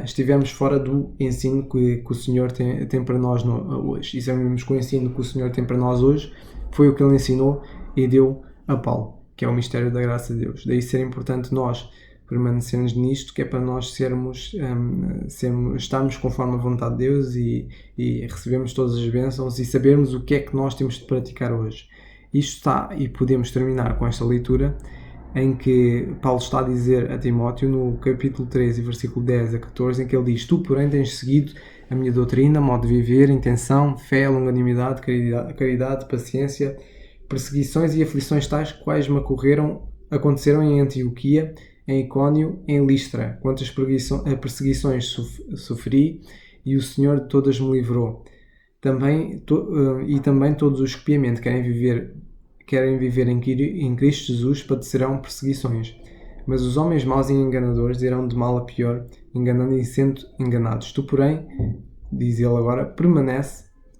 estivermos fora do ensino que o Senhor tem para nós hoje. E sabemos que o ensino que o Senhor tem para nós hoje foi o que Ele ensinou e deu a Paulo, que é o mistério da graça de Deus. Daí ser importante nós permanecermos nisto, que é para nós estarmos conforme a vontade de Deus e recebemos todas as bênçãos e sabermos o que é que nós temos de praticar hoje. Isto está, e podemos terminar com esta leitura, em que Paulo está a dizer a Timóteo, no capítulo 13, versículo 10 a 14, em que ele diz: tu, porém, tens seguido a minha doutrina, modo de viver, intenção, fé, longanimidade, caridade, paciência, perseguições e aflições tais quais me aconteceram em Antioquia, em Icónio, em Listra, quantas perseguições sofri, e o Senhor de todas me livrou. Também todos os que piamente querem viver em Cristo Jesus padecerão perseguições. Mas os homens maus e enganadores irão de mal a pior, enganando e sendo enganados. Tu, porém, diz ele agora,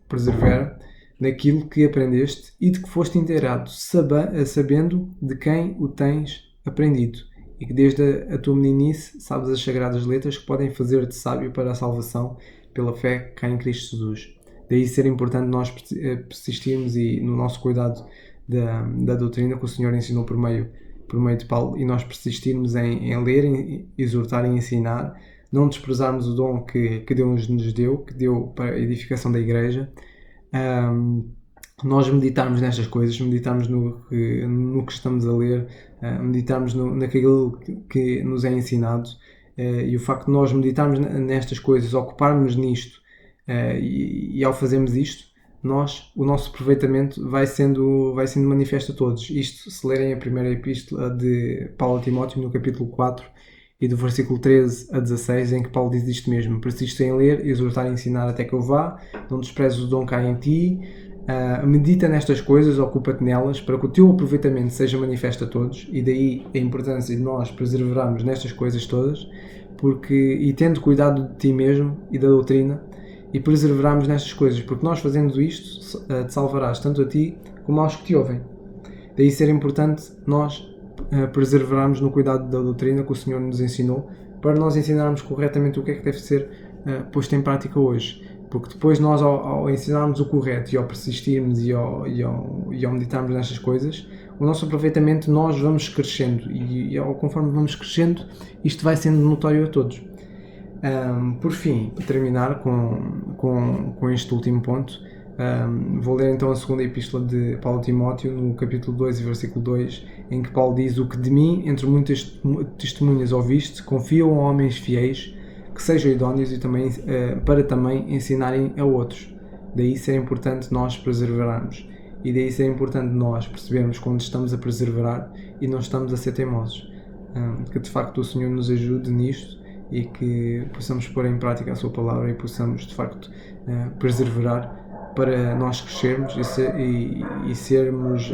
persevera naquilo que aprendeste e de que foste inteirado, sabendo de quem o tens aprendido, e que desde a tua meninice sabes as sagradas letras que podem fazer-te sábio para a salvação pela fé que há em Cristo Jesus. Daí ser importante nós persistirmos no nosso cuidado da doutrina que o Senhor ensinou por meio de Paulo, e nós persistirmos em ler, em exortar e ensinar, não desprezarmos o dom que Deus nos deu, que deu para a edificação da igreja. Nós meditarmos nestas coisas, meditarmos no que estamos a ler, meditarmos naquilo que nos é ensinado, e o facto de nós meditarmos nestas coisas, ocuparmos nisto, e ao fazermos isto, o nosso aproveitamento vai sendo manifesto a todos. Isto, se lerem a primeira epístola de Paulo a Timóteo, no capítulo 4, e do versículo 13 a 16, em que Paulo diz isto mesmo: persiste em ler, exortar e ensinar até que eu vá, não desprezes o dom que há em ti, medita nestas coisas, ocupa-te nelas, para que o teu aproveitamento seja manifesto a todos. E daí a importância de nós perseverarmos nestas coisas todas, e tendo cuidado de ti mesmo e da doutrina, e perseverarmos nestas coisas, porque nós fazendo isto, te salvarás tanto a ti como aos que te ouvem. Daí ser importante nós perseverarmos no cuidado da doutrina que o Senhor nos ensinou, para nós ensinarmos corretamente o que é que deve ser posto em prática hoje. Porque depois nós, ao ensinarmos o correto e ao persistirmos e ao meditarmos nestas coisas, o nosso aproveitamento, nós vamos crescendo, e conforme vamos crescendo, isto vai sendo notório a todos. Por fim, para terminar com este último ponto, Vou ler então a segunda epístola de Paulo a Timóteo, no capítulo 2 e versículo 2, em que Paulo diz: o que de mim, entre muitas testemunhas ouviste, confia a homens fiéis, que sejam idóneos e também, para também ensinarem a outros. Daí ser importante nós perseverarmos. E daí ser importante nós percebermos quando estamos a perseverar e não estamos a ser teimosos. Que de facto o Senhor nos ajude nisto e que possamos pôr em prática a sua palavra e possamos de facto perseverar para nós crescermos e sermos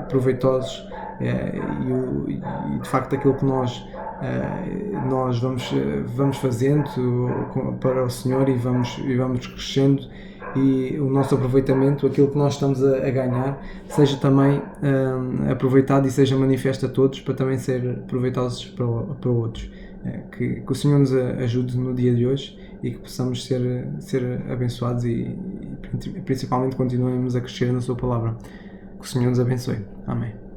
proveitosos e de facto aquilo que nós vamos fazendo para o Senhor e vamos crescendo, e o nosso aproveitamento, aquilo que nós estamos a ganhar, seja também aproveitado e seja manifesto a todos, para também ser aproveitados para outros. Que o Senhor nos ajude no dia de hoje e que possamos ser abençoados e principalmente continuemos a crescer na sua palavra. Que o Senhor nos abençoe. Amém.